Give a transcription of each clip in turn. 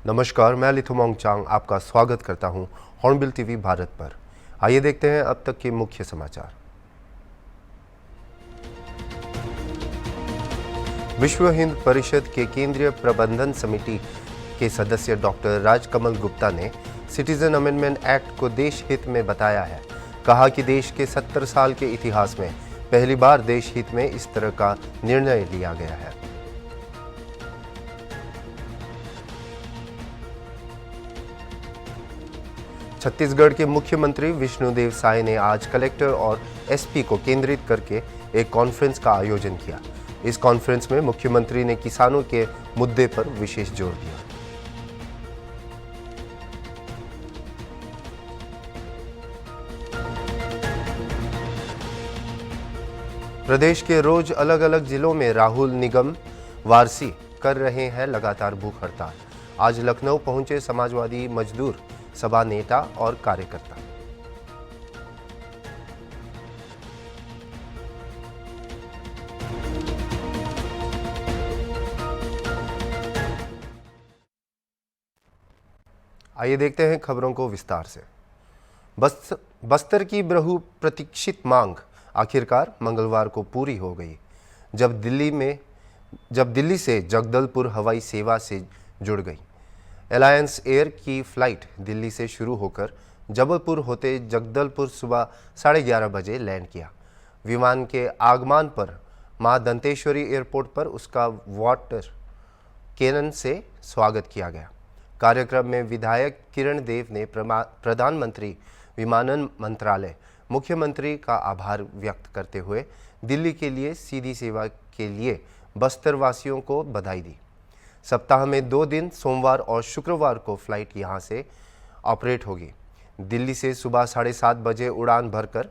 नमस्कार, मैं लिथुमोंग चांग आपका स्वागत करता हूं हॉर्नबिल टीवी भारत पर। आइए देखते हैं अब तक के मुख्य समाचार। विश्व हिंद परिषद के केंद्रीय प्रबंधन समिति के सदस्य डॉक्टर राजकमल गुप्ता ने सिटीजन अमेंडमेंट एक्ट को देश हित में बताया है। कहा कि देश के 70 साल के इतिहास में पहली बार देश हित में इस तरह का निर्णय लिया गया है। छत्तीसगढ़ के मुख्यमंत्री विष्णुदेव साय ने आज कलेक्टर और एसपी को केंद्रित करके एक कॉन्फ्रेंस का आयोजन किया। इस कॉन्फ्रेंस में मुख्यमंत्री ने किसानों के मुद्दे पर विशेष जोर दिया। प्रदेश के रोज अलग अलग जिलों में राहुल निगम वारसी कर रहे हैं लगातार भूख हड़ताल। आज लखनऊ पहुंचे समाजवादी मजदूर सभा नेता और कार्यकर्ता। आइए देखते हैं खबरों को विस्तार से। बस्तर की बहु प्रतीक्षित मांग आखिरकार मंगलवार को पूरी हो गई, जब दिल्ली से जगदलपुर हवाई सेवा से जुड़ गई। अलायंस एयर की फ्लाइट दिल्ली से शुरू होकर जबलपुर होते जगदलपुर सुबह 11:30 बजे लैंड किया। विमान के आगमन पर मां दंतेश्वरी एयरपोर्ट पर उसका वाटर कैनन से स्वागत किया गया। कार्यक्रम में विधायक किरण देव ने प्रधानमंत्री विमानन मंत्रालय मुख्यमंत्री का आभार व्यक्त करते हुए दिल्ली के लिए सीधी सेवा के लिए बस्तर वासियों को बधाई दी। सप्ताह में 2 दिन सोमवार और शुक्रवार को फ्लाइट यहां से ऑपरेट होगी। दिल्ली से सुबह 7:30 बजे उड़ान भरकर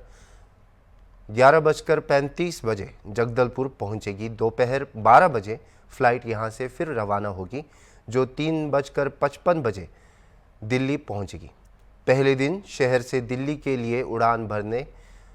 11:35 बजे जगदलपुर पहुंचेगी। दोपहर 12 बजे फ्लाइट यहां से फिर रवाना होगी, जो 3:55 बजे दिल्ली पहुंचेगी। पहले दिन शहर से दिल्ली के लिए उड़ान भरने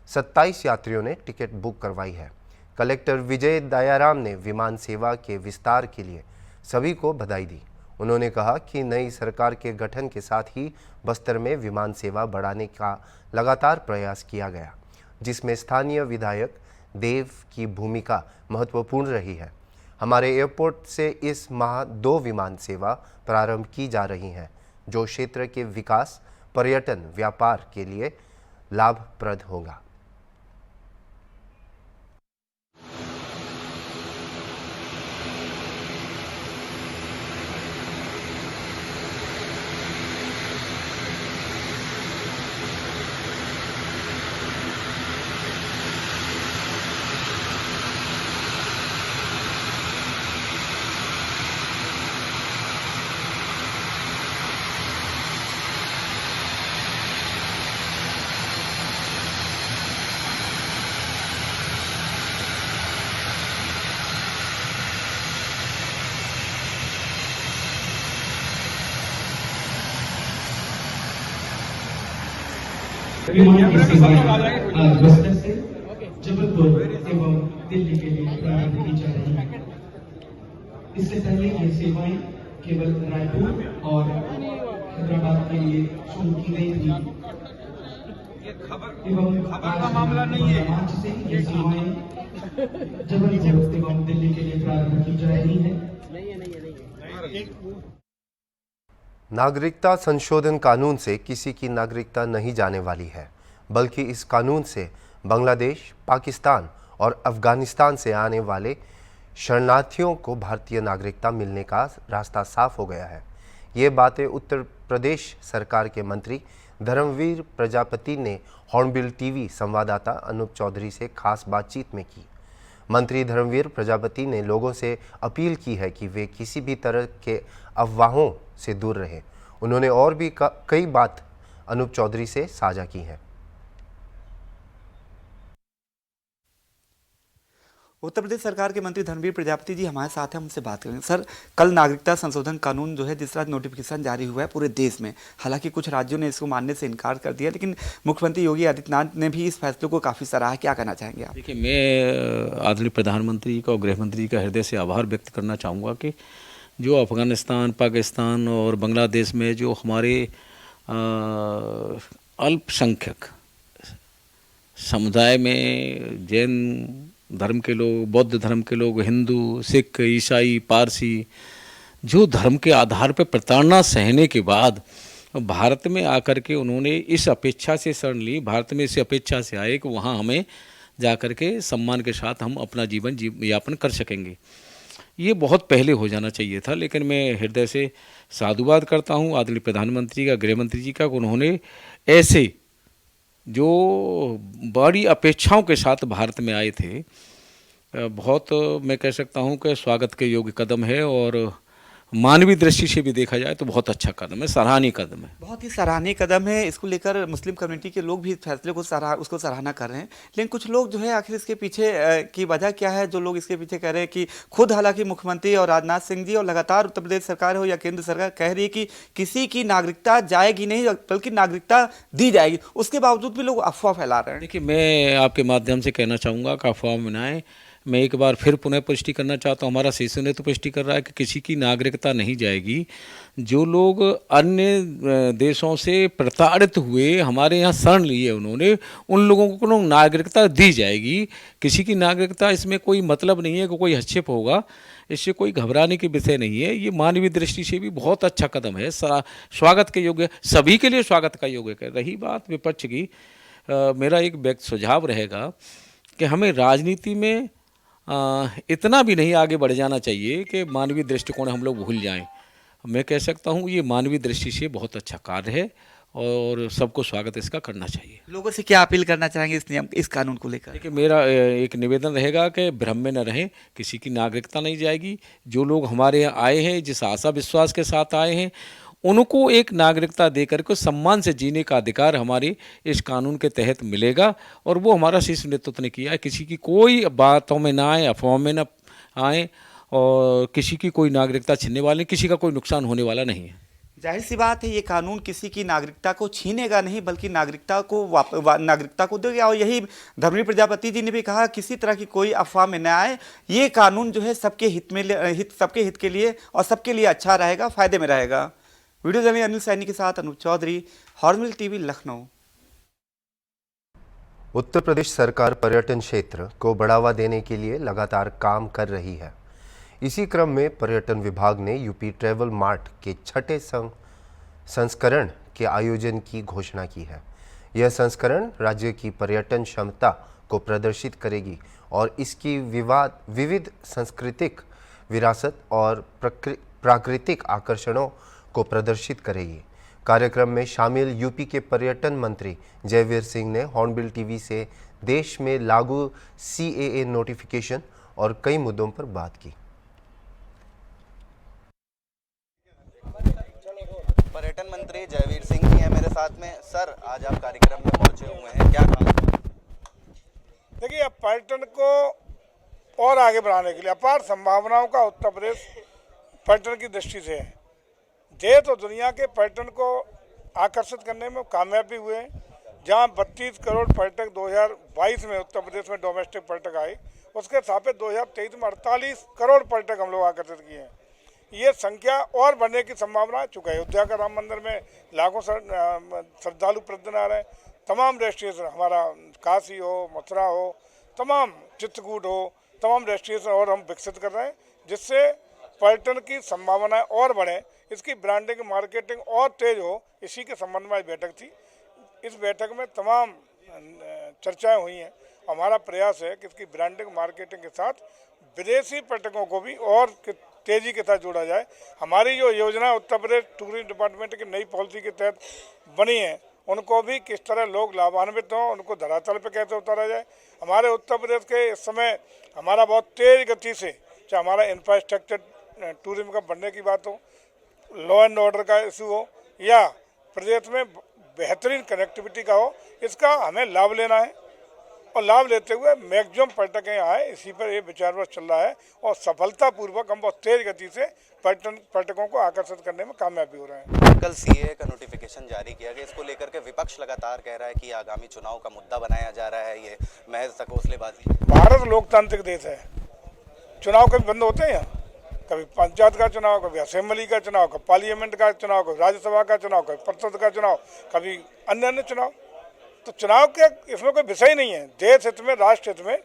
27 यात्रियों ने टिकट बुक करवाई है। कलेक्टर विजय दयाराम ने विमान सेवा के विस्तार के लिए सभी को बधाई दी। उन्होंने कहा कि नई सरकार के गठन के साथ ही बस्तर में विमान सेवा बढ़ाने का लगातार प्रयास किया गया, जिसमें स्थानीय विधायक देव की भूमिका महत्वपूर्ण रही है। हमारे एयरपोर्ट से इस माह 2 विमान सेवा प्रारंभ की जा रही हैं, जो क्षेत्र के विकास, पर्यटन, व्यापार के लिए लाभप्रद होगा। विमान की सेवाएं बस्तर से जबलपुर एवं दिल्ली के लिए प्रारंभ की जा रही है। इससे पहले ये सेवाएं केवल रायपुर और हैदराबाद के लिए शुरू की गई थी एवं खबर का मामला नहीं है। आज से ये सेवाएं जबलपुर एवं दिल्ली के लिए प्रारंभ की जा रही है। नागरिकता संशोधन कानून से किसी की नागरिकता नहीं जाने वाली है, बल्कि इस कानून से बांग्लादेश, पाकिस्तान और अफगानिस्तान से आने वाले शरणार्थियों को भारतीय नागरिकता मिलने का रास्ता साफ हो गया है। ये बातें उत्तर प्रदेश सरकार के मंत्री धर्मवीर प्रजापति ने हॉर्नबिल टीवी संवाददाता अनूप चौधरी से खास बातचीत में की। मंत्री धर्मवीर प्रजापति ने लोगों से अपील की है कि वे किसी भी तरह के अफवाहों से दूर रहें। उन्होंने और भी कई बात अनूप चौधरी से साझा की हैं। उत्तर प्रदेश सरकार के मंत्री धर्मवीर प्रजापति जी हमारे साथ हैं, हमसे बात करेंगे। सर, कल नागरिकता संशोधन कानून जो है जिस तरह नोटिफिकेशन जारी हुआ है पूरे देश में, हालांकि कुछ राज्यों ने इसको मानने से इनकार कर दिया, लेकिन मुख्यमंत्री योगी आदित्यनाथ ने भी इस फैसले को काफ़ी सराहा। क्या कहना चाहेंगे आप? देखिए, मैं आदरणीय प्रधानमंत्री का और गृह मंत्री का हृदय से आभार व्यक्त करना चाहूँगा कि जो अफ़गानिस्तान, पाकिस्तान और बांग्लादेश में जो हमारे अल्पसंख्यक समुदाय में जैन धर्म के लोग, बौद्ध धर्म के लोग, हिंदू, सिख, ईसाई, पारसी, जो धर्म के आधार पर प्रताड़ना सहने के बाद भारत में आकर के उन्होंने इस अपेक्षा से शरण ली, भारत में इस अपेक्षा से आए कि वहाँ हमें जाकर के सम्मान के साथ हम अपना जीवन यापन कर सकेंगे। ये बहुत पहले हो जाना चाहिए था, लेकिन मैं हृदय से साधुवाद करता हूँ आदरणीय प्रधानमंत्री का, गृह मंत्री जी का, उन्होंने ऐसे जो बड़ी अपेक्षाओं के साथ भारत में आए थे, बहुत मैं कह सकता हूँ कि स्वागत के योग्य कदम है और मानवीय दृष्टि से भी देखा जाए तो बहुत अच्छा कदम है, सराहनीय कदम है। बहुत ही सराहनीय कदम है। इसको लेकर मुस्लिम कम्युनिटी के लोग भी इस फैसले को उसको सराहना कर रहे हैं, लेकिन कुछ लोग जो है आखिर इसके पीछे की वजह क्या है, जो लोग इसके पीछे कह रहे हैं कि खुद हालांकि मुख्यमंत्री और राजनाथ सिंह जी और लगातार उत्तर प्रदेश सरकार हो या केंद्र सरकार कह रही है कि किसी की नागरिकता जाएगी नहीं बल्कि नागरिकता दी जाएगी, उसके बावजूद भी लोग अफवाह फैला रहे हैं। देखिए, मैं आपके माध्यम से कहना चाहूँगा कि अफवाह में ना आए। मैं एक बार फिर पुनः पुष्टि करना चाहता हूँ, हमारा सेशन ने तो पुष्टि कर रहा है कि किसी की नागरिकता नहीं जाएगी। जो लोग अन्य देशों से प्रताड़ित हुए हमारे यहाँ शरण लिए उन्होंने, उन लोगों को नागरिकता दी जाएगी। किसी की नागरिकता, इसमें कोई मतलब नहीं है कि कोई हस्तक्षेप होगा, इससे कोई घबराने की विषय नहीं है। ये मानवीय दृष्टि से भी बहुत अच्छा कदम है, स्वागत के योग्य, सभी के लिए स्वागत का योग्य है। रही बात विपक्ष की, मेरा एक व्यक्ति सुझाव रहेगा कि हमें राजनीति में इतना भी नहीं आगे बढ़ जाना चाहिए कि मानवीय दृष्टिकोण हम लोग भूल जाएं। मैं कह सकता हूं ये मानवीय दृष्टि से बहुत अच्छा कार्य है और सबको स्वागत इसका करना चाहिए। लोगों से क्या अपील करना चाहेंगे इस कानून को लेकर? देखिए, मेरा एक निवेदन रहेगा कि भ्रम में न रहें, किसी की नागरिकता नहीं जाएगी। जो लोग हमारे यहाँ आए हैं, जिस आशा विश्वास के साथ आए हैं, उनको एक नागरिकता देकर के सम्मान से जीने का अधिकार हमारे इस कानून के तहत मिलेगा और वो हमारा शीर्ष नेतृत्व ने किया है। किसी की कोई बातों में ना आए, अफवाहों में ना आए और किसी की कोई नागरिकता छीनने वाले, किसी का कोई नुकसान होने वाला नहीं है। जाहिर सी बात है, ये कानून किसी की नागरिकता को छीनेगा नहीं बल्कि नागरिकता को देगा। और यही धर्मवीर प्रजापति जी ने भी कहा, किसी तरह की कोई अफवाह में न आए। ये कानून जो है सबके हित के लिए और सबके लिए अच्छा रहेगा, फायदे में रहेगा। वीडियो जर्नलिस्ट अनिल सैनी के साथ अनूप चौधरी, हॉर्नबिल टीवी, लखनऊ। उत्तर प्रदेश सरकार पर्यटन क्षेत्र को बढ़ावा देने के लिए लगातार काम कर रही है। इसी क्रम में पर्यटन विभाग ने यूपी ट्रैवल मार्ट के छठे संस्करण के आयोजन की घोषणा की है। यह संस्करण राज्य की पर्यटन क्षमता को प्रदर्शित करेगी और इसकी विविध सांस्कृतिक विरासत और प्राकृतिक आकर्षणों को प्रदर्शित करेगी। कार्यक्रम में शामिल यूपी के पर्यटन मंत्री जयवीर सिंह ने हॉर्नबिल टीवी से देश में लागू CAA नोटिफिकेशन और कई मुद्दों पर बात की। पर्यटन मंत्री जयवीर सिंह जी हैं मेरे साथ में। सर, आज आप कार्यक्रम में पहुंचे हुए हैं, क्या कहा? देखिए, अब पर्यटन को और आगे बढ़ाने के लिए अपार संभावनाओं का उत्तर प्रदेश पर्यटन की दृष्टि से है। देश और दुनिया के पर्यटन को आकर्षित करने में कामयाब भी हुए हैं। जहां 32 करोड़ पर्यटक 2022 में उत्तर प्रदेश में डोमेस्टिक पर्यटक आए, उसके सापेक्ष 2023 में 48 करोड़ पर्यटक हम लोग आकर्षित किए हैं। ये संख्या और बढ़ने की संभावना चुका है। अयोध्या का राम मंदिर में लाखों श्रद्धालु प्रतिदिन आ रहे हैं। तमाम डेस्टिनेशन, हमारा काशी हो, मथुरा हो, तमाम चित्रकूट हो, तमाम डेस्टिनेशन और हम विकसित कर रहे हैं, जिससे पर्यटन की संभावनाएं और बढ़े, इसकी ब्रांडिंग, मार्केटिंग और तेज हो। इसी के संबंध में बैठक थी। इस बैठक में तमाम चर्चाएं हुई हैं। हमारा प्रयास है कि इसकी ब्रांडिंग, मार्केटिंग के साथ विदेशी पर्यटकों को भी और तेजी के साथ जोड़ा जाए। हमारी जो योजना उत्तर प्रदेश टूरिज्म डिपार्टमेंट की नई पॉलिसी के तहत बनी है, उनको भी किस तरह लोग लाभान्वित हों, उनको धरातल पर कैसे उतारा जाए। हमारे उत्तर प्रदेश के इस समय हमारा बहुत तेज गति से, चाहे हमारा इंफ्रास्ट्रक्चर टूरिज्म का बढ़ने की बात हो, लॉ एंड ऑर्डर का इशू हो, या प्रदेश में बेहतरीन कनेक्टिविटी का हो, इसका हमें लाभ लेना है और लाभ लेते हुए मैक्सिमम पर्यटक यहाँ आए। इसी पर ये विचार विमर्श चल रहा है और सफलतापूर्वक हम बहुत तेज गति से पर्यटकों को आकर्षित करने में कामयाब भी हो रहे हैं। कल CAA का नोटिफिकेशन जारी किया गया, इसको लेकर के विपक्ष लगातार कह रहा है कि आगामी चुनाव का मुद्दा बनाया जा रहा है, ये महज तकोसलेबाजी। भारत लोकतांत्रिक देश है, चुनाव कभी बंद होते हैं यहाँ? कभी पंचायत का चुनाव, कभी असेंबली का चुनाव, कभी पार्लियामेंट का चुनाव, कभी राज्यसभा का चुनाव, कभी परिषद का चुनाव, कभी अन्य अन्य चुनाव। तो चुनाव के इसमें कोई विषय ही नहीं है। देश हित में, राष्ट्र हित में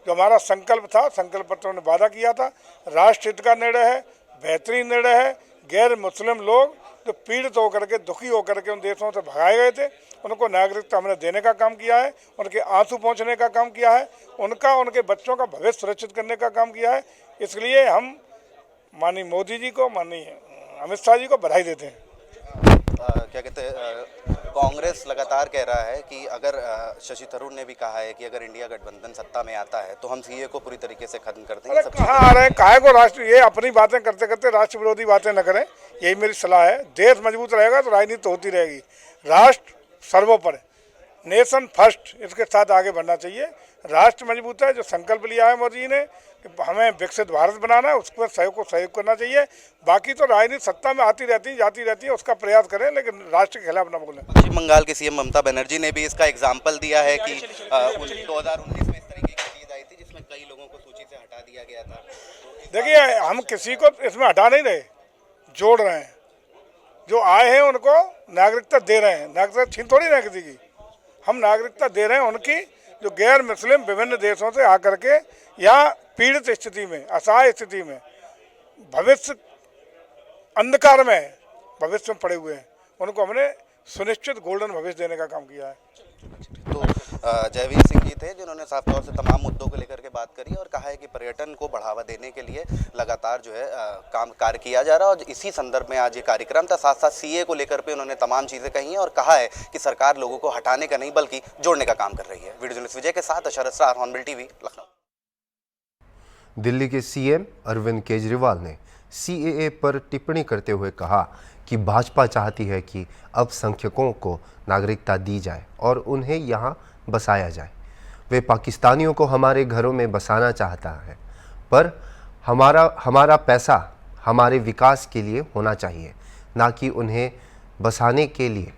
जो हमारा संकल्प था, संकल्प पत्र में वादा किया था, राष्ट्र हित का निर्णय है, बेहतरीन निर्णय है। गैर मुस्लिम लोग जो पीड़ित होकर के, दुखी होकर के उन देशों से भगाए गए थे, उनको नागरिकता हमने देने का काम किया है, उनके आंसू पहुंचने का काम किया है, उनके बच्चों का भविष्य सुरक्षित करने का काम किया है। इसलिए हम माननीय मोदी जी को, माननीय अमित शाह जी को बधाई देते हैं। क्या कहते हैं, कांग्रेस लगातार कह रहा है कि अगर शशि थरूर ने भी कहा है कि अगर इंडिया गठबंधन सत्ता में आता है तो हम सीए को पूरी तरीके से खत्म कर देंगे। अरे कहाँ आ रहे हैं, काहे को राष्ट्र, ये अपनी बातें करते करते राष्ट्र विरोधी बातें न करें, यही मेरी सलाह है। देश मजबूत रहेगा तो राजनीति तो होती रहेगी। राष्ट्र सर्वोपरि, नेशन फर्स्ट, इसके साथ आगे बढ़ना चाहिए। राष्ट्र मजबूत है, जो संकल्प लिया है मोदी जी ने कि हमें विकसित भारत बनाना है, उसको सहयोग करना चाहिए। बाकी तो राजनीति सत्ता में आती रहती है, जाती रहती है, उसका प्रयास करें, लेकिन राष्ट्र के खिलाफ न बोलें। पश्चिम बंगाल के सीएम ममता बनर्जी ने भी इसका एग्जाम्पल दिया है कि 2019 में इस तरीके की चीज आई थी जिसमें कई लोगों को सूची से हटा दिया गया था। देखिए, हम किसी को इसमें हटा नहीं रहे, जोड़ रहे हैं। जो आए हैं उनको नागरिकता दे रहे हैं, नागरिकता छीन थोड़ी ना किसी की, हम नागरिकता दे रहे हैं उनकी जो गैर मुस्लिम विभिन्न देशों से आकर के या पीड़ित स्थिति में, असहाय स्थिति में, भविष्य अंधकार में भविष्य में पड़े हुए हैं, उनको हमने सुनिश्चित गोल्डन भविष्य देने का काम किया है। तो जयवीर सिंह जी थे जिन्होंने साफ तौर से तमाम मुद्दों को लेकर के बात करी और कहा है कि पर्यटन को बढ़ावा देने के लिए लगातार जो है कार्य किया जा रहा है। और इसी संदर्भ में आज ये कार्यक्रम था। साथ साथ सीए को लेकर पे उन्होंने तमाम चीज़ें कही हैं और कहा है कि सरकार लोगों को हटाने का नहीं बल्कि जोड़ने का काम कर रही है। वीडियो जर्नलिस्ट विजय के साथ Ashrat star, Hornbill TV, Lucknow. Delhi के सीएम अरविंद केजरीवाल ने सीएए पर टिप्पणी करते हुए कहा कि भाजपा चाहती है कि अल्पसंख्यकों को नागरिकता दी जाए और उन्हें यहां बसाया जाए। वे पाकिस्तानियों को हमारे घरों में बसाना चाहता है, पर हमारा पैसा हमारे विकास के लिए होना चाहिए, ना कि उन्हें बसाने के लिए।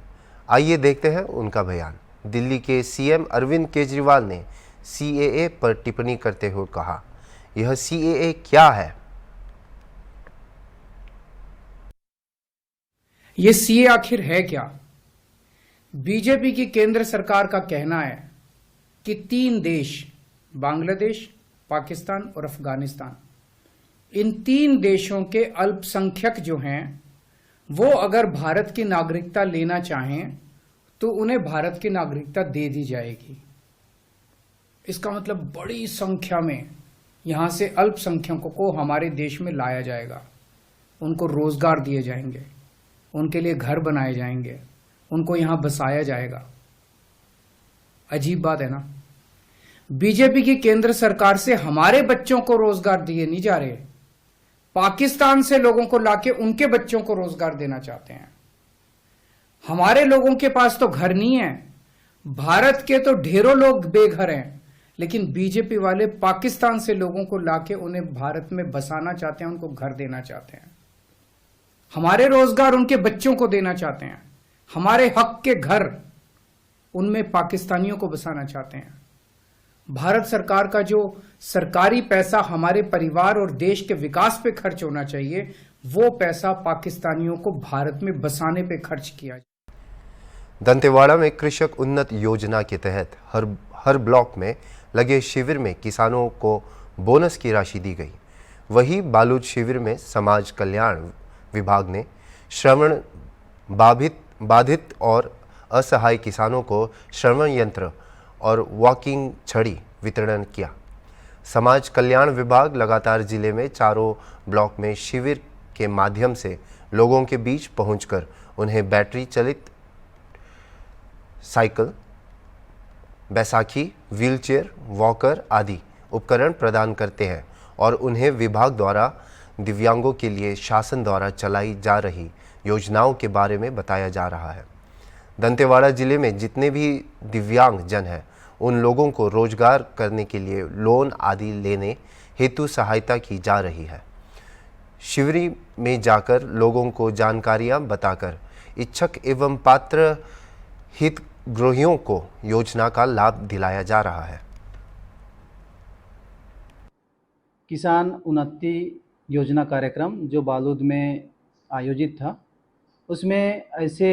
आइए देखते हैं उनका बयान। दिल्ली के सीएम अरविंद केजरीवाल ने सीएए पर टिप्पणी करते हुए कहा, यह सीएए क्या है? ये सीए आखिर है क्या? बीजेपी की केंद्र सरकार का कहना है कि 3 देश, बांग्लादेश, पाकिस्तान और अफगानिस्तान, इन 3 देशों के अल्पसंख्यक जो हैं वो अगर भारत की नागरिकता लेना चाहें तो उन्हें भारत की नागरिकता दे दी जाएगी। इसका मतलब बड़ी संख्या में यहां से अल्पसंख्यकों को हमारे देश में लाया जाएगा, उनको रोजगार दिए जाएंगे, उनके लिए घर बनाए जाएंगे, उनको यहां बसाया जाएगा। अजीब बात है ना। बीजेपी की केंद्र सरकार से हमारे बच्चों को रोजगार दिए नहीं जा रहे, पाकिस्तान से लोगों को लाके उनके बच्चों को रोजगार देना चाहते हैं। हमारे लोगों के पास तो घर नहीं है, भारत के तो ढेरों लोग बेघर हैं, लेकिन बीजेपी वाले पाकिस्तान से लोगों को लाके उन्हें भारत में बसाना चाहते हैं, उनको घर देना चाहते हैं। हमारे रोजगार उनके बच्चों को देना चाहते हैं, हमारे हक के घर उनमें पाकिस्तानियों को बसाना चाहते हैं। भारत सरकार का जो सरकारी पैसा हमारे परिवार और देश के विकास पे खर्च होना चाहिए, वो पैसा पाकिस्तानियों को भारत में बसाने पे खर्च किया। दंतेवाड़ा में कृषक उन्नत योजना के तहत हर ब्लॉक में लगे शिविर में किसानों को बोनस की राशि दी गई। वहीं बालूद शिविर में समाज कल्याण विभाग ने श्रवण बाधित और असहाय किसानों को श्रवण यंत्र और वॉकिंग छड़ी वितरण किया। समाज कल्याण विभाग लगातार जिले में चारों ब्लॉक में शिविर के माध्यम से लोगों के बीच पहुंचकर उन्हें बैटरी चलित साइकिल, बैसाखी, व्हीलचेयर, वॉकर आदि उपकरण प्रदान करते हैं और उन्हें विभाग द्वारा दिव्यांगों के लिए शासन द्वारा चलाई जा रही योजनाओं के बारे में बताया जा रहा है। दंतेवाड़ा जिले में जितने भी दिव्यांग जन हैं उन लोगों को रोजगार करने के लिए लोन आदि लेने हेतु सहायता की जा रही है। शिविर में जाकर लोगों को जानकारियां बताकर इच्छुक एवं पात्र हितग्राहियों को योजना का लाभ दिलाया जा रहा है। किसान उन्नति योजना कार्यक्रम जो बालोद में आयोजित था, उसमें ऐसे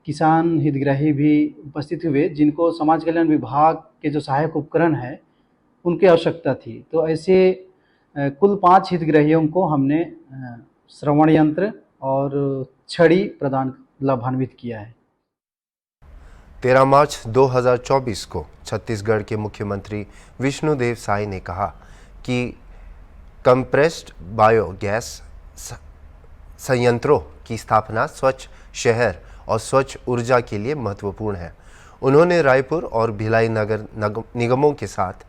किसान हितग्राही भी उपस्थित हुए जिनको समाज कल्याण विभाग के जो सहायक उपकरण है उनकी आवश्यकता थी। तो ऐसे कुल 5 हितग्राहियों को हमने श्रवण यंत्र और छड़ी प्रदान लाभान्वित किया है। 13 मार्च 2024 को छत्तीसगढ़ के मुख्यमंत्री विष्णुदेव साय ने कहा कि कंप्रेस्ड बायोगैस संयंत्रों की स्थापना स्वच्छ शहर और स्वच्छ ऊर्जा के लिए महत्वपूर्ण है। उन्होंने रायपुर और भिलाई नगर निगमों के साथ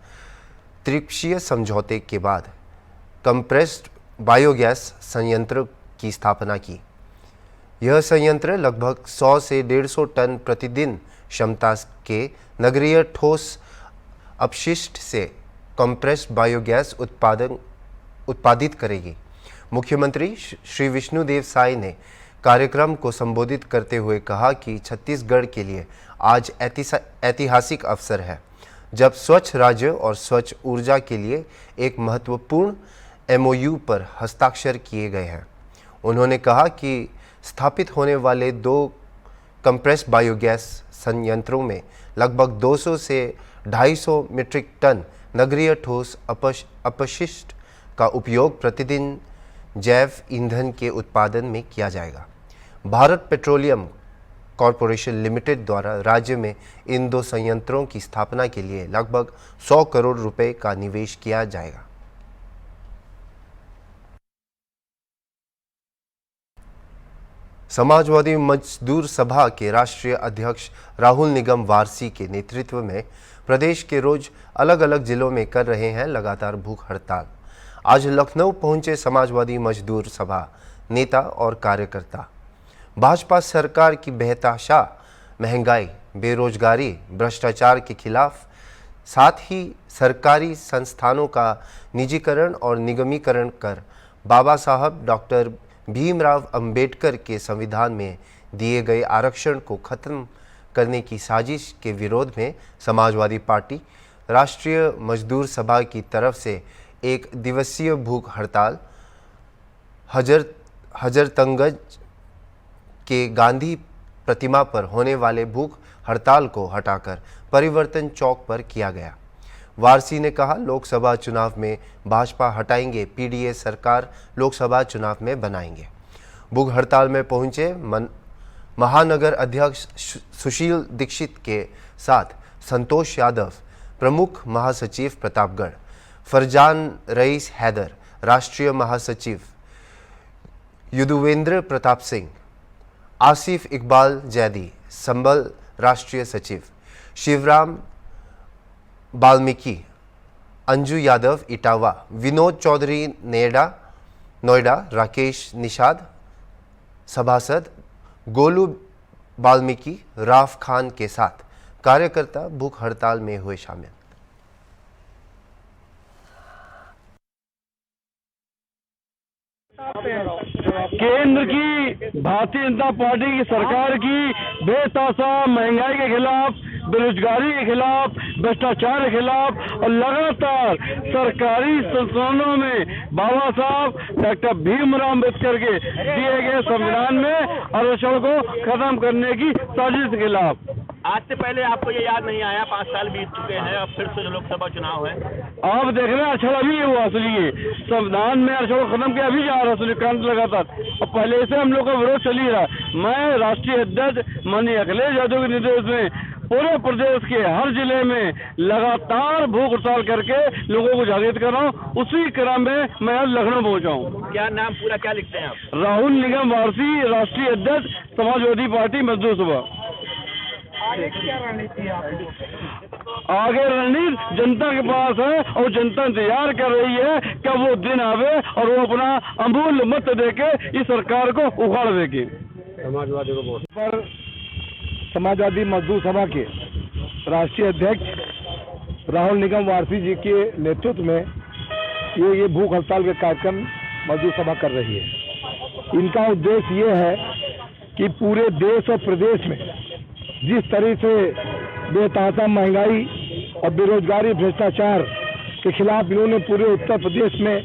त्रिपक्षीय समझौते के बाद कंप्रेस्ड बायोगैस संयंत्र की स्थापना की। यह संयंत्र लगभग 100 से 150 टन प्रतिदिन क्षमता के नगरीय ठोस अपशिष्ट से कंप्रेस्ड बायोगैस उत्पादित करेगी। मुख्यमंत्री श्री विष्णुदेव साय ने कार्यक्रम को संबोधित करते हुए कहा कि छत्तीसगढ़ के लिए आज ऐतिहासिक अवसर है जब स्वच्छ राज्य और स्वच्छ ऊर्जा के लिए एक महत्वपूर्ण MOU पर हस्ताक्षर किए गए हैं। उन्होंने कहा कि स्थापित होने वाले 2 कंप्रेस्ड बायोगैस संयंत्रों में लगभग 200 से 250 मीट्रिक टन नगरीय ठोस अपशिष्ट का उपयोग प्रतिदिन जैव ईंधन के उत्पादन में किया जाएगा। भारत पेट्रोलियम कॉरपोरेशन लिमिटेड द्वारा राज्य में इन 2 संयंत्रों की स्थापना के लिए लगभग 100 करोड़ रुपए का निवेश किया जाएगा। समाजवादी मजदूर सभा के राष्ट्रीय अध्यक्ष राहुल निगम वारसी के नेतृत्व में प्रदेश के रोज अलग अलग जिलों में कर रहे हैं लगातार भूख हड़ताल। आज लखनऊ पहुंचे समाजवादी मजदूर सभा नेता और कार्यकर्ता भाजपा सरकार की बेतहाशा महंगाई, बेरोजगारी, भ्रष्टाचार के खिलाफ, साथ ही सरकारी संस्थानों का निजीकरण और निगमीकरण कर बाबा साहब डॉक्टर भीमराव अंबेडकर के संविधान में दिए गए आरक्षण को खत्म करने की साजिश के विरोध में समाजवादी पार्टी राष्ट्रीय मजदूर सभा की तरफ से 1 दिवसीय भूख हड़ताल हजरतगंज के गांधी प्रतिमा पर होने वाले भूख हड़ताल को हटाकर परिवर्तन चौक पर किया गया। वारसी ने कहा, लोकसभा चुनाव में भाजपा हटाएंगे, PDA सरकार लोकसभा चुनाव में बनाएंगे। भूख हड़ताल में पहुंचे महानगर अध्यक्ष सुशील दीक्षित के साथ संतोष यादव, प्रमुख महासचिव प्रतापगढ़, फरजान रईस हैदर, राष्ट्रीय महासचिव युद्धवेंद्र प्रताप सिंह, आसिफ इकबाल जैदी, संबल राष्ट्रीय सचिव, शिवराम वाल्मीकि, अंजू यादव इटावा, विनोद चौधरी नोएडा, राकेश निषाद सभासद, गोलू वाल्मीकि, राफ खान के साथ कार्यकर्ता भूख हड़ताल में हुए शामिल। केंद्र की भारतीय जनता पार्टी की सरकार की बेतहाशा महंगाई के खिलाफ, बेरोजगारी के खिलाफ, भ्रष्टाचार के खिलाफ और लगातार सरकारी संस्थानों में बाबा साहब डॉक्टर भीमराव अम्बेडकर के दिए गए संविधान में आरक्षण को खत्म करने की साजिश के खिलाफ। आज से पहले आपको ये याद नहीं आया, 5 साल बीत चुके हैं, अब फिर से लोकसभा चुनाव है। आप देख रहे हैं आरक्षण अभी हुआ असली संविधान में आरक्षण खत्म किया, अभी जा रहा है क्रांति लगातार, और पहले से हम लोग का विरोध चल ही रहा है। मैं राष्ट्रीय अध्यक्ष माननीय अखिलेश यादव के निर्देश में पूरे प्रदेश के हर जिले में लगातार भूख हड़ताल करके लोगों को जागृत कर रहा हूँ। उसी क्रम में मैं आज लखनऊ पहुंचा हूँ। क्या नाम पूरा क्या लिखते हैं आप? राहुल निगम वारसी, राष्ट्रीय अध्यक्ष समाजवादी पार्टी मजदूर सभा। आगे क्या रणनीति है आपकी? आगे रणनीति जनता के पास है और जनता इंतजार कर रही है कब वो दिन आवे और वो अपना अमूल्य मत देके इस सरकार को उखाड़ देगी। समाजवादी को वोट पर समाजवादी मजदूर सभा के राष्ट्रीय अध्यक्ष राहुल निगम वारसी जी के नेतृत्व में ये भूख हड़ताल के कार्यक्रम मजदूर सभा कर रही है। इनका उद्देश्य ये है कि पूरे देश और प्रदेश में जिस तरह से बेतहाशा महंगाई और बेरोजगारी भ्रष्टाचार के खिलाफ इन्होंने पूरे उत्तर प्रदेश में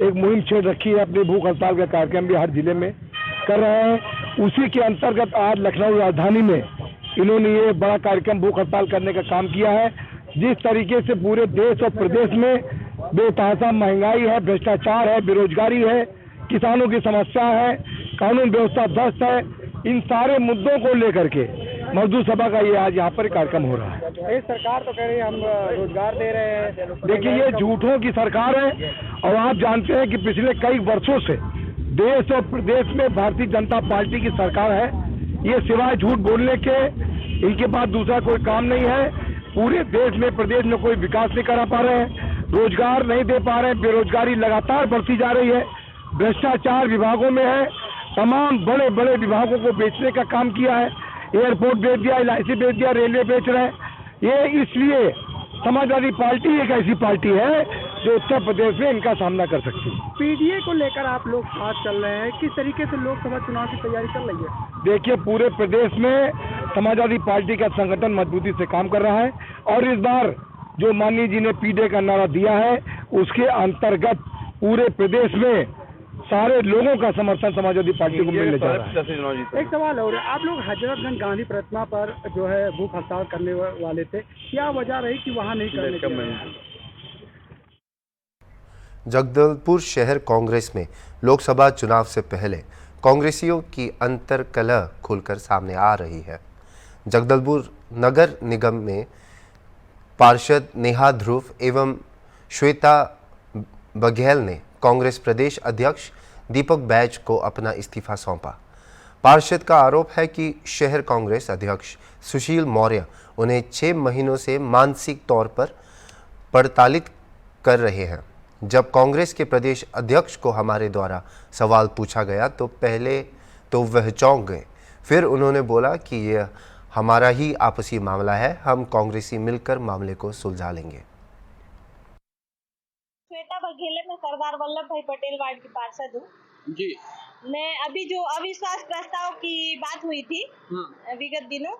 एक मुहिम छेड़ रखी है, अपनी भूख हड़ताल का कार्यक्रम भी हर जिले में कर रहे हैं। उसी के अंतर्गत आज लखनऊ राजधानी में इन्होंने ये बड़ा कार्यक्रम भूख हड़ताल करने का काम किया है। जिस तरीके से पूरे देश और प्रदेश में बेतहाशा महंगाई है, भ्रष्टाचार है, बेरोजगारी है, किसानों की समस्या है, कानून व्यवस्था ध्वस्त है, इन सारे मुद्दों को लेकर के मजदूर सभा का ये आज यहाँ पर कार्यक्रम हो रहा है। सरकार तो कह रही है हम रोजगार दे रहे हैं। देखिए, ये झूठों की सरकार है और आप जानते हैं कि पिछले कई वर्षों से देश और प्रदेश में भारतीय जनता पार्टी की सरकार है। ये सिवाय झूठ बोलने के इनके पास दूसरा कोई काम नहीं है। पूरे देश में, प्रदेश में कोई विकास नहीं करा पा रहे हैं, रोजगार नहीं दे पा रहे हैं, बेरोजगारी लगातार बढ़ती जा रही है, भ्रष्टाचार विभागों में है, तमाम बड़े बड़े विभागों को बेचने का काम किया है, एयरपोर्ट बेच दिया, LIC बेच दिया, रेलवे बेच रहे हैं। ये इसलिए समाजवादी पार्टी एक ऐसी पार्टी है जो उत्तर प्रदेश में इनका सामना कर सकती है। PDA को लेकर आप लोग साथ चल रहे हैं, किस तरीके से लोकसभा चुनाव की तैयारी चल रही है? देखिए, पूरे प्रदेश में समाजवादी पार्टी का संगठन मजबूती से काम कर रहा है और इस बार जो माननीय जी ने PDA का नारा दिया है उसके अंतर्गत पूरे प्रदेश में सारे लोगों का समर्थन समाजवादी पार्टी को मिलने जा रहा है। एक सवाल और, आप लोग हजरतगंज गांधी प्रतिमा पर जो है भूख हड़ताल करने वाले थे, क्या वजह रही कि वहां नहीं करने के? जगदलपुर शहर कांग्रेस में लोकसभा चुनाव से पहले कांग्रेसियों की अंतर्कलह खुलकर सामने आ रही है। जगदलपुर नगर निगम में पार्षद नेहा ध्रुव एवं श्वेता बघेल ने कांग्रेस प्रदेश अध्यक्ष दीपक बैज को अपना इस्तीफा सौंपा। पार्षद का आरोप है कि शहर कांग्रेस अध्यक्ष सुशील मौर्य उन्हें 6 महीनों से मानसिक तौर पर प्रताड़ित कर रहे हैं। जब कांग्रेस के प्रदेश अध्यक्ष को हमारे द्वारा सवाल पूछा गया तो पहले तो वह चौंक गए, फिर उन्होंने बोला कि यह हमारा ही आपसी मामला है, हम कांग्रेसी मिलकर मामले को सुलझा लेंगे। श्वेता बघेल, मैं सरदार वल्लभ भाई पटेल वार्ड की पार्षद हूँ जी। मैं अभी जो अविश्वास प्रस्ताव की बात हुई थी विगत दिनों,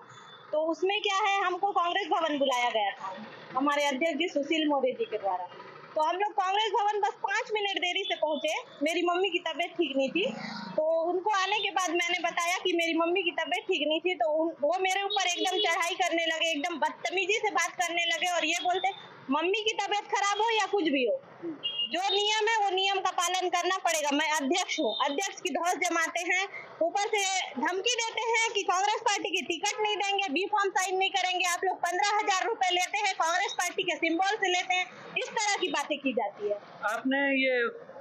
तो उसमें क्या है, हमको कांग्रेस भवन बुलाया गया था हमारे अध्यक्ष जी सुशील मौर्य जी के द्वारा। तो हम लोग कांग्रेस भवन बस 5 मिनट देरी से पहुंचे। मेरी मम्मी की तबीयत ठीक नहीं थी, तो उनको आने के बाद मैंने बताया कि मेरी मम्मी की तबीयत ठीक नहीं थी, तो वो मेरे ऊपर एकदम चढ़ाई करने लगे, एकदम बदतमीजी से बात करने लगे और ये बोलते मम्मी की तबीयत खराब हो या कुछ भी हो, जो नियम है वो नियम का पालन करना पड़ेगा। मैं अध्यक्ष हूँ, अध्यक्ष की ध्वज जमाते हैं, ऊपर से धमकी देते हैं कि कांग्रेस पार्टी की टिकट नहीं देंगे, बी फॉर्म साइन नहीं करेंगे, आप लोग 15,000 रुपए लेते हैं, कांग्रेस पार्टी के सिंबल से लेते हैं, इस तरह की बातें की जाती है। आपने ये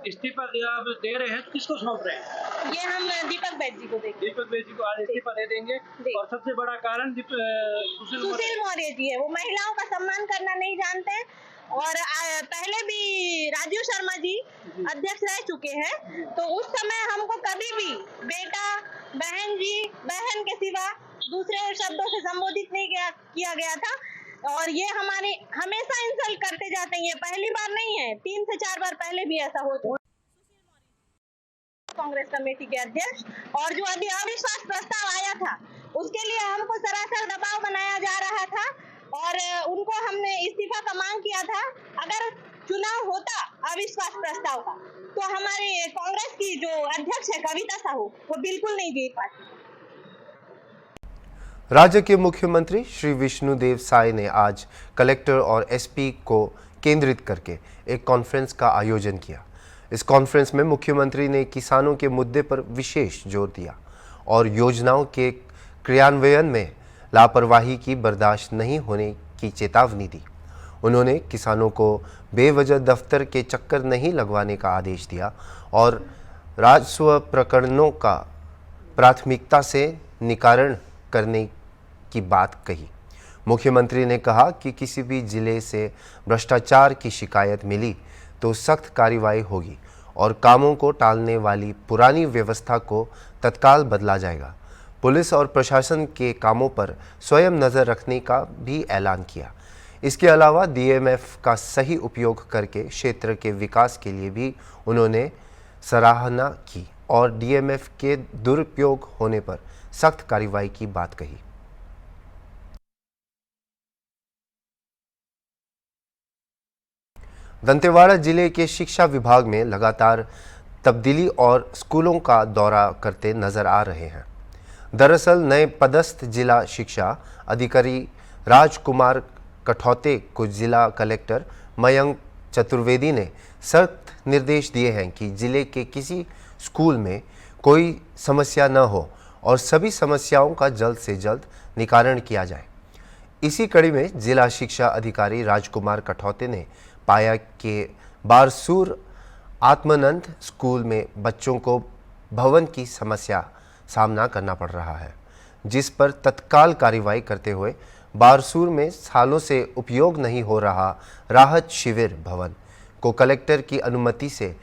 इस्तीफा दे रहे हैं, किसको सौंप रहे हैं? ये हम दीपक बैज जी को देंगे। दीपक बैज जी को आज इस्तीफा दे देंगे और सबसे बड़ा कारण सुशील मौर्य जी है, वो महिलाओं का सम्मान करना नहीं जानते हैं और पहले भी राजू शर्मा जी अध्यक्ष रह चुके हैं, तो उस समय हमको कभी भी बेटा, बहन जी, बहन के सिवा दूसरे शब्दों से संबोधित नहीं किया गया था और ये हमारे हमेशा इंसल्ट करते जाते हैं। ये पहली बार नहीं है, 3 से 4 बार पहले भी ऐसा हो चुका। कांग्रेस कमेटी के अध्यक्ष और जो अभी अविश्वास प्रस्ताव आया था उसके लिए हमको सरासर दबाव बनाया जा रहा था और उनको हमने इस्तीफा का मांग किया था। अगर चुनाव होता अविश्वास प्रस्ताव का तो हमारे कांग्रेस की जो अध्यक्ष है कविता साहू, वो बिल्कुल नहीं जीत पाती। राज्य के मुख्यमंत्री श्री विष्णुदेव साय ने आज कलेक्टर और SP को केंद्रित करके एक कॉन्फ्रेंस का आयोजन किया। इस कॉन्फ्रेंस में मुख्यमंत्री ने किसानों के मुद्दे पर विशेष जोर दिया और योजनाओं के क्रियान्वयन में लापरवाही की बर्दाश्त नहीं होने की चेतावनी दी। उन्होंने किसानों को बेवजह दफ्तर के चक्कर नहीं लगवाने का आदेश दिया और राजस्व प्रकरणों का प्राथमिकता से निवारण करने की बात कही। मुख्यमंत्री ने कहा कि किसी भी जिले से भ्रष्टाचार की शिकायत मिली तो सख्त कार्रवाई होगी और कामों को टालने वाली पुरानी व्यवस्था को तत्काल बदला जाएगा। पुलिस और प्रशासन के कामों पर स्वयं नज़र रखने का भी ऐलान किया। इसके अलावा DMF का सही उपयोग करके क्षेत्र के विकास के लिए भी उन्होंने सराहना की और DMF के दुरुपयोग होने पर सख्त कार्रवाई की बात कही। दंतेवाड़ा जिले के शिक्षा विभाग में लगातार तब्दीली और स्कूलों का दौरा करते नजर आ रहे हैं। दरअसल नए पदस्थ जिला शिक्षा अधिकारी राजकुमार कठौते को जिला कलेक्टर मयंक चतुर्वेदी ने सख्त निर्देश दिए हैं कि जिले के किसी स्कूल में कोई समस्या न हो और सभी समस्याओं का जल्द से जल्द निवारण किया जाए। इसी कड़ी में जिला शिक्षा अधिकारी राजकुमार कठौते ने पाया कि बारसूर आत्मानंद स्कूल में बच्चों को भवन की समस्या सामना करना पड़ रहा है, जिस पर तत्काल कार्रवाई करते हुए बारसूर में सालों से उपयोग नहीं हो रहा राहत शिविर भवन को कलेक्टर की अनुमति से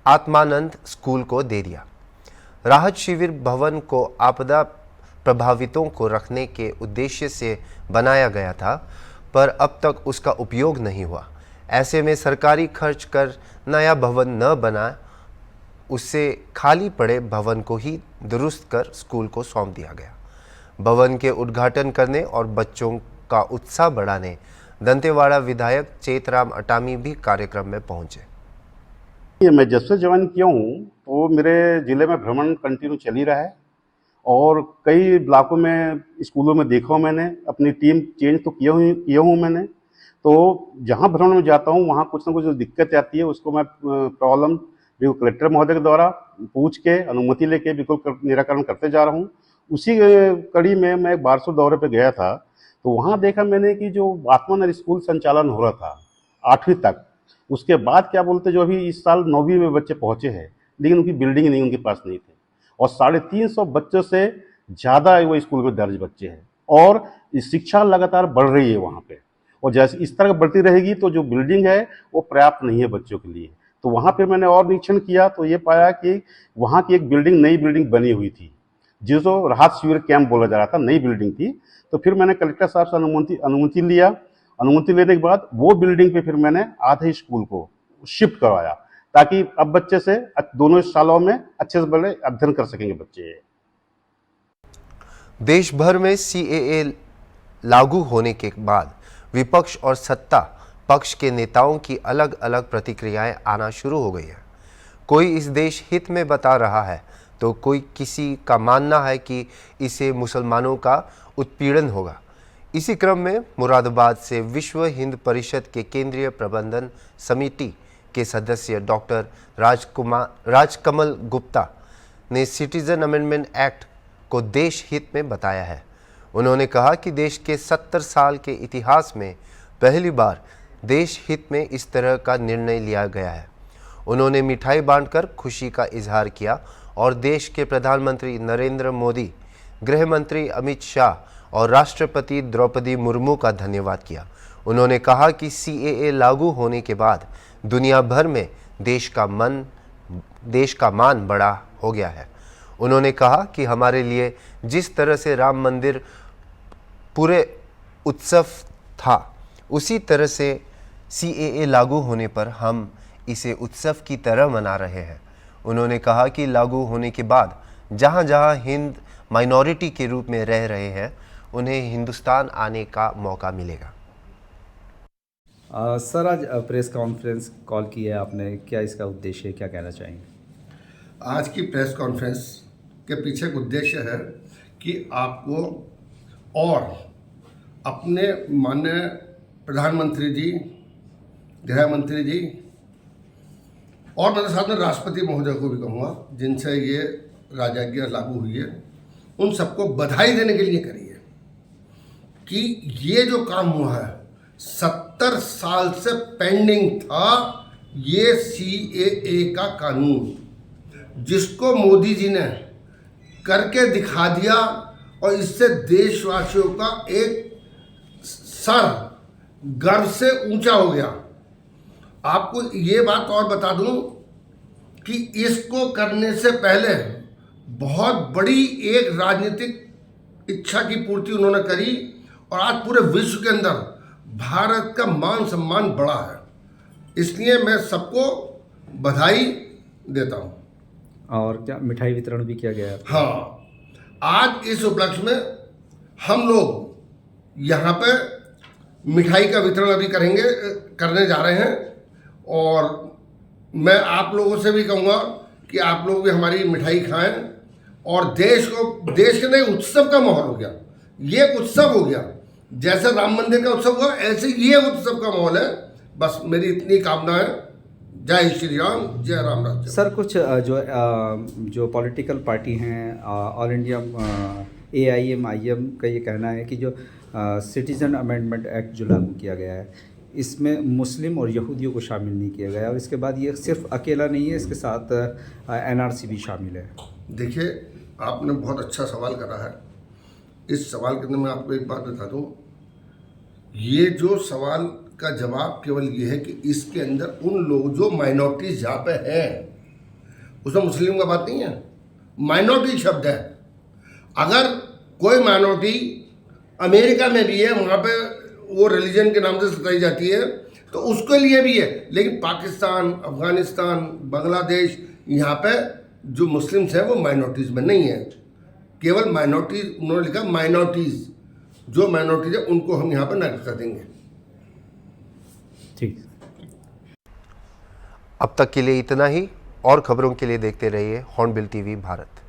आत्मानंद स्कूल को दे दिया। राहत शिविर भवन को आपदा प्रभावितों को रखने के उद्देश्य से बनाया गया था, पर अब तक उसका उपयोग नहीं हुआ। ऐसे में सरकारी खर्च कर नया भवन न बना, उससे खाली पड़े भवन को ही दुरुस्त कर स्कूल को सौंप दिया गया। भवन के उद्घाटन करने और बच्चों का उत्साह बढ़ाने दंतेवाड़ा विधायक चेतराम अटामी भी कार्यक्रम में पहुंचे। मैं जब से ज्वाइन किया हूँ तो मेरे ज़िले में भ्रमण कंटिन्यू चल ही रहा है और कई ब्लॉकों में स्कूलों में देखा हूँ मैंने, अपनी टीम चेंज तो किया हूँ मैंने। तो जहाँ भ्रमण में जाता हूँ वहाँ कुछ ना कुछ जो दिक्कत आती है उसको मैं प्रॉब्लम बिल्कुल कलेक्टर महोदय के द्वारा पूछ के अनुमति लेके बिल्कुल निराकरण करते जा रहा हूँ। उसी कड़ी में मैं बारसूर दौरे पे गया था तो वहाँ देखा मैंने कि जो आत्मानंद स्कूल संचालन हो रहा था 8वीं तक, उसके बाद क्या बोलते जो अभी इस साल 9वीं में बच्चे पहुँचे हैं लेकिन उनकी बिल्डिंग नहीं उनके पास नहीं थे और 350 बच्चों से ज़्यादा वो स्कूल में दर्ज बच्चे हैं और शिक्षा लगातार बढ़ रही है वहाँ पे। और जैसे इस तरह बढ़ती रहेगी तो जो बिल्डिंग है वो पर्याप्त नहीं है बच्चों के लिए। तो वहाँ पे मैंने और निरीक्षण किया तो ये पाया कि वहाँ की एक नई बिल्डिंग बनी हुई थी जिसको राहत शिविर कैंप बोला जा रहा था, नई बिल्डिंग थी। तो फिर मैंने कलेक्टर साहब से अनुमति लिया। अनुमति लेने के बाद वो बिल्डिंग पे फिर मैंने आधे स्कूल को शिफ्ट करवाया ताकि अब बच्चे से दोनों सालों में अच्छे से बड़े अध्ययन कर सकेंगे बच्चे। देश भर में CAA लागू होने के बाद विपक्ष और सत्ता पक्ष के नेताओं की अलग अलग प्रतिक्रियाएं आना शुरू हो गई है। कोई इस देश हित में बता रहा है तो कोई किसी का मानना है कि इसे मुसलमानों का उत्पीड़न होगा। इसी क्रम में मुरादाबाद से विश्व हिंद परिषद के केंद्रीय प्रबंधन समिति के सदस्य डॉक्टर राजकमल गुप्ता ने सिटीजन अमेंडमेंट एक्ट को देश हित में बताया है। उन्होंने कहा कि देश के 70 साल के इतिहास में पहली बार देश हित में इस तरह का निर्णय लिया गया है। उन्होंने मिठाई बांटकर खुशी का इजहार किया और देश के प्रधानमंत्री नरेंद्र मोदी, गृह मंत्री अमित शाह और राष्ट्रपति द्रौपदी मुर्मू का धन्यवाद किया। उन्होंने कहा कि CAA लागू होने के बाद दुनिया भर में देश का मान बड़ा हो गया है। उन्होंने कहा कि हमारे लिए जिस तरह से राम मंदिर पूरे उत्सव था, उसी तरह से CAA लागू होने पर हम इसे उत्सव की तरह मना रहे हैं। उन्होंने कहा कि लागू होने के बाद जहां जहां हिंद माइनॉरिटी के रूप में रह रहे हैं उन्हें हिंदुस्तान आने का मौका मिलेगा। सर, आज प्रेस कॉन्फ्रेंस कॉल की है आपने, क्या इसका उद्देश्य है, क्या कहना चाहेंगे? आज की प्रेस कॉन्फ्रेंस के पीछे का उद्देश्य है कि आपको और अपने माननीय प्रधानमंत्री जी, गृह मंत्री जी और मेरे साथ में राष्ट्रपति महोदय को भी कहूँगा जिनसे ये राजआज्ञा लागू हुई है, उन सबको बधाई देने के लिए करी है कि ये जो काम हुआ है 70 साल से पेंडिंग था, ये CAA का कानून जिसको मोदी जी ने करके दिखा दिया और इससे देशवासियों का एक सर गर्व से ऊंचा हो गया। आपको ये बात और बता दूं कि इसको करने से पहले बहुत बड़ी एक राजनीतिक इच्छा की पूर्ति उन्होंने करी और आज पूरे विश्व के अंदर भारत का मान सम्मान बढ़ा है। इसलिए मैं सबको बधाई देता हूं। और क्या मिठाई वितरण भी किया गया है? हाँ, आज इस उपलक्ष्य में हम लोग यहाँ पे मिठाई का वितरण अभी करने जा रहे हैं। और मैं आप लोगों से भी कहूँगा कि आप लोग भी हमारी मिठाई खाएं। और देश के नए उत्सव का माहौल हो गया, ये एक उत्सव हो गया, जैसे राम मंदिर का उत्सव हुआ ऐसे ये उत्सव का माहौल है। बस मेरी इतनी कामना है। जय श्री राम, जय राम राज्य। सर कुछ जो पॉलिटिकल पार्टी हैं, ऑल इंडिया AIM का ये कहना है कि जो सिटीजन अमेंडमेंट एक्ट जो लागू किया गया है इसमें मुस्लिम और यहूदियों को शामिल नहीं किया गया, और इसके बाद ये सिर्फ अकेला नहीं है, इसके साथ NRC भी शामिल है। देखिए, आपने बहुत अच्छा सवाल करा है। इस सवाल के अंदर मैं आपको एक बात बता दूं, ये जो सवाल का जवाब केवल ये है कि इसके अंदर उन लोग जो माइनॉरिटीज जहाँ पे हैं, उसमें मुस्लिम का बात नहीं है, माइनॉरिटी शब्द है। अगर कोई माइनॉरिटी अमेरिका में भी है, वहाँ पे वो रिलीजन के नाम से सताई जाती है, तो उसके लिए भी है। लेकिन पाकिस्तान, अफगानिस्तान, बांग्लादेश, यहाँ पे जो मुस्लिम्स हैं वो माइनॉरिटीज़ में नहीं है। केवल माइनॉरिटीज, उन्होंने लिखा माइनॉरिटीज़, जो माइनॉरिटीज है उनको हम यहाँ पर नागरिकता देंगे। ठीक। अब तक के लिए इतना ही। और खबरों के लिए देखते रहिए हॉर्नबिल TV भारत।